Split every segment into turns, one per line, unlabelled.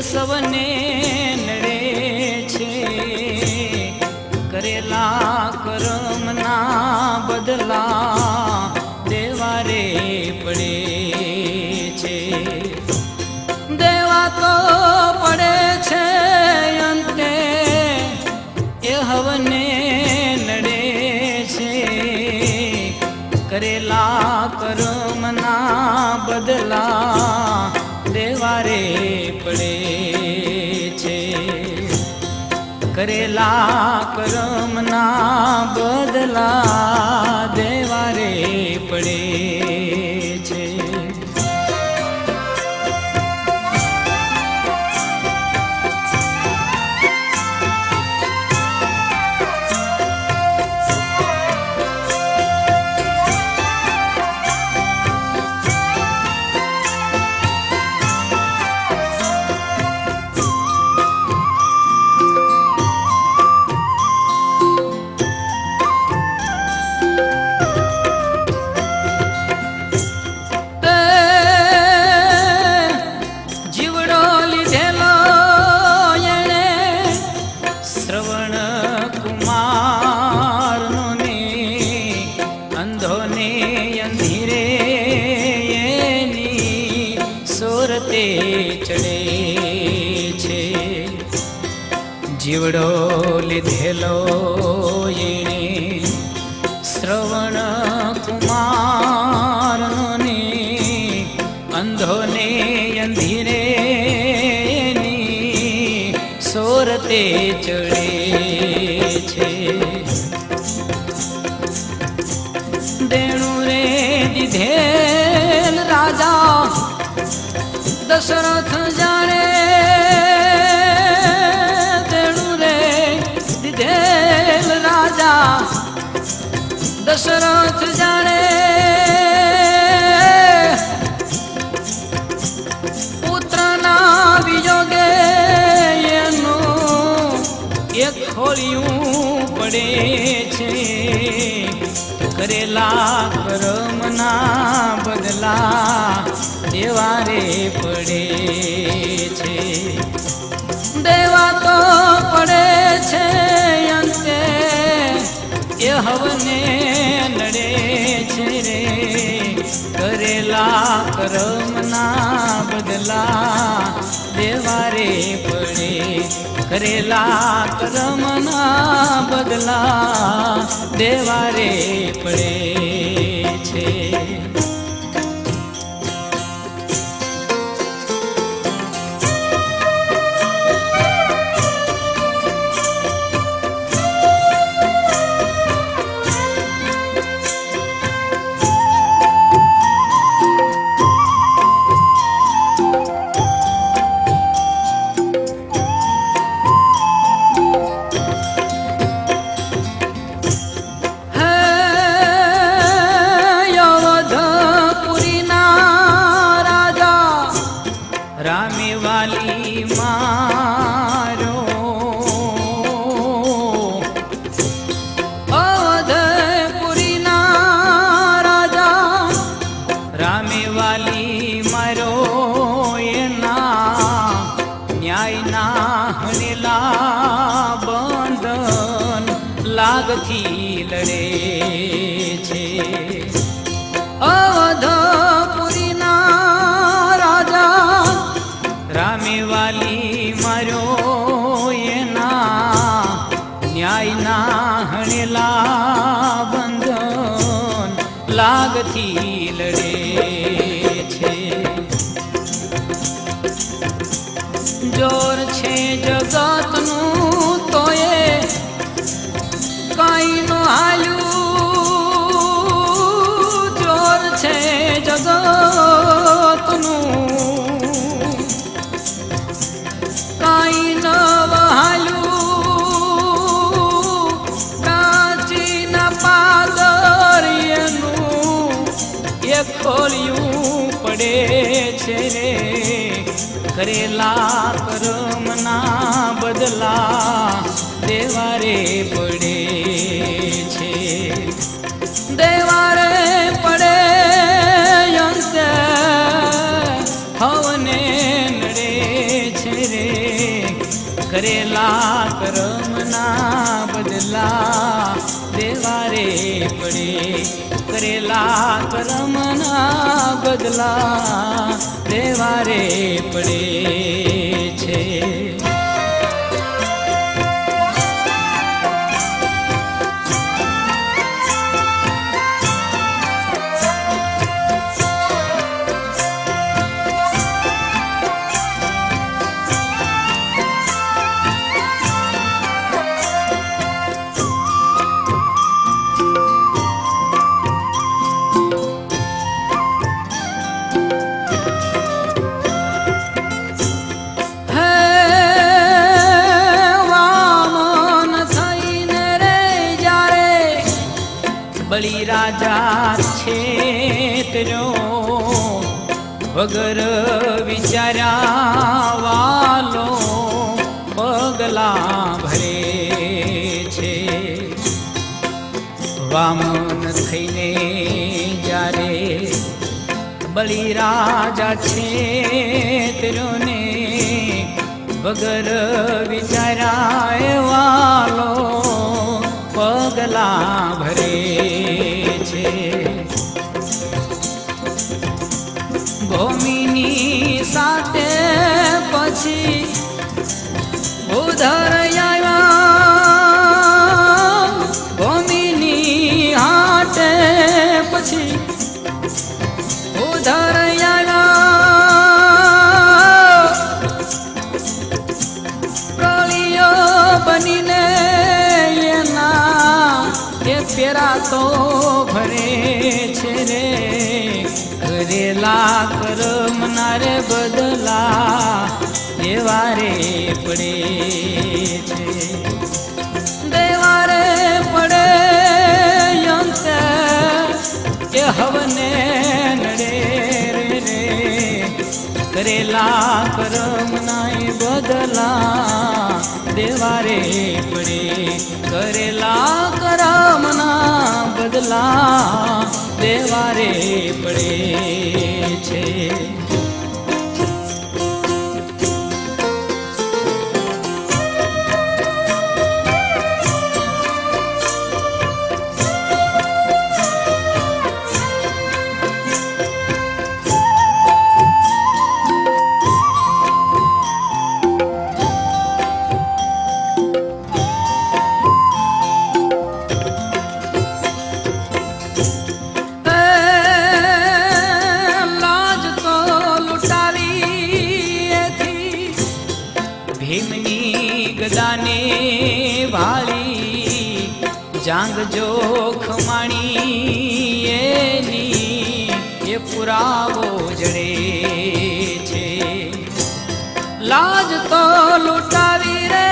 સવને નડે છે, કરેલા કર્મના બદલા દેવારે પડે છે. દેવા તો પડે છે અંતે એ હવને નડે છે, કરેલા કર્મના બદલા દેવારે પડે છે, કરેલા કર્મના બદલા દેવારે પડે છે. ચડે છે જીવડો લીધેલો એણે શ્રવણ કુમારનો ને અંધોને અંધીરે સોરતે ચડે છે. દેણું રે દીધેલ રાજા દશરથ જાણે, દેણું રે દીધેલ રાજા દશરથ જાણે, પુત્રના વિયોગે એનું એક ખોળિયું પડે છે, કરેલા કર્મના બદલા દેવારે પડે છે. દેવા તો પડે છે અંતે એ હવને નડે છે રે, કરેલા કર્મના બદલા દેવારે પડે, કરેલા કર્મના બદલા દેવારે પડે છે. લાગથી લડે છે, અવધપુરીના રાજા રામેવાલી માર્યો એના ન્યાયના હણેલા બંધન લાગથી લડે છે. જોર છે જગતનું તોય કાઈ નો હાલ્યું, જોર છે જગતનું કાઈ ન હાલ્યું, કાચીના પાદર એનું એક ખોળિયું પડે છે રે, કરેલા કર્મના બદલા દેવારે પડે છે, દેવારે પડે અંતે હવને નડે છે રે, કરેલા કર્મના બદલા દેવા રે પડે. કરેલા કર્મના બદલા દેવા રે પડે છે. બળી રાજા છેતર્યો વગર વિચાર્યા વાલો પગલા ભરે છે. વામન થઈને જ્યારે બળી રાજા છેતર્યો ને વગર વિચાર્યા વાલો પગલા ભરે છે. ભૂમિની સાથે પછી ઉધર આવ્યા. ભૂમિની હાટે પછી ઉધર આવ્યા. પ્રળિયો બનીને ફેરા તો ભરે છે રે. કરેલા કર્મના રે બદલા દેવા રે પડે છે. દેવા રે પડે અંતે એ હવને નડે રે. કરેલા કર્મના એ બદલા દેવા રે પડે. કરેલા કર્મના બદલા દેવા રે પડે છે. ભીમની ગદાને વાળી જાંગ જોખ માણી એની એ પુરાવો જડે છે. લાજ તો લૂંટાવી રે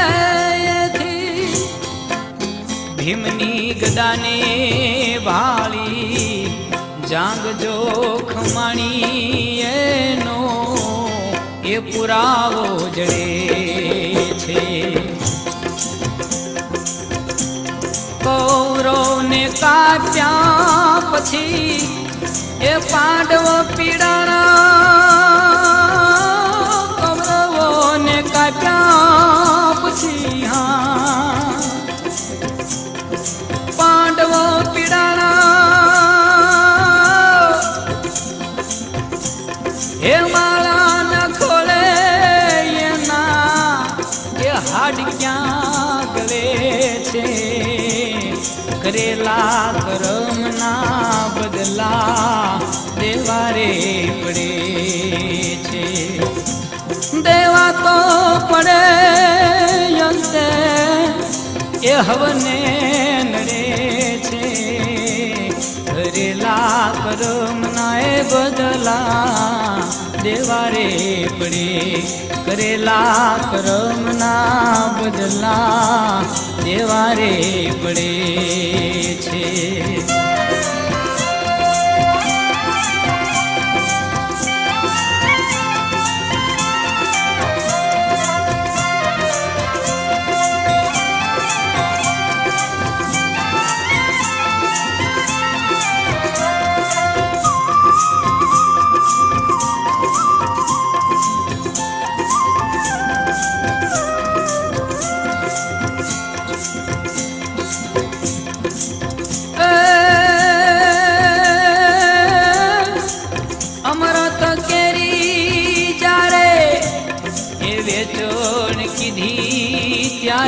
ભીમની ગદાને વાળી જાંગ જોખ માણી એનો એ પુરાવો જડે છે. કૌરવને કાપ્યા પછી એ પાંડવ પીડાણા. કૌરવોને કાપ્યા પછી હા પાંડવ પીડાણા. હે માળા ન ખોલે એના એ હાડ ક્યાં ગળે છે. કરેલા કર્મના બદલા દેવા રે પડે છે. દેવા તો પડે અંતે એ હવને નડે છે. કરેલા કર્મના એ બદલા દેવા રે પડે. કરેલા કર્મના બદલા દેવા રે પડે છે.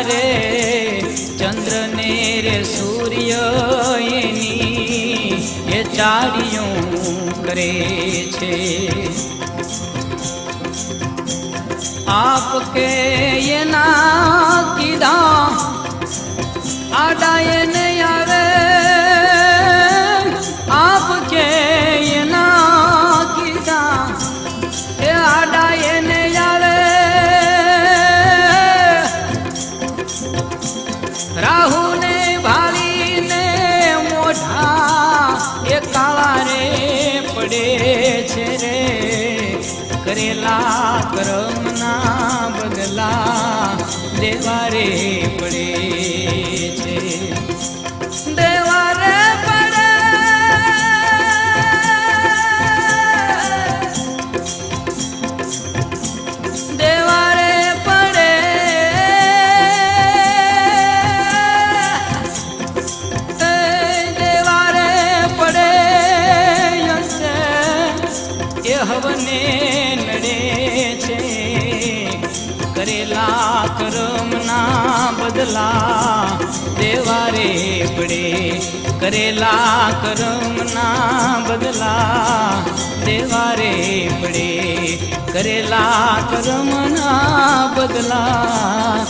રે ચંદ્ર ને રે સૂર્ય એની એ ચારિયું કરે છે આપ કે એના કીધા આડા એને આવે આપ કે એના કીધા એ આડા એને આવે રાહુ ને ભાલીને મોઢા એ કાળા રે પડે છે રે કરેલા કર્મના બદલા દેવા રે પડે છે દેવા રે પડે દેવા રે પડે દેવા રે પડે એ હવને નડે છે કરેલા કર્મના બદલા દેવા રે પડે કરેલા કર્મના બદલા દેવા રે પડે કરેલા કર્મના બદલા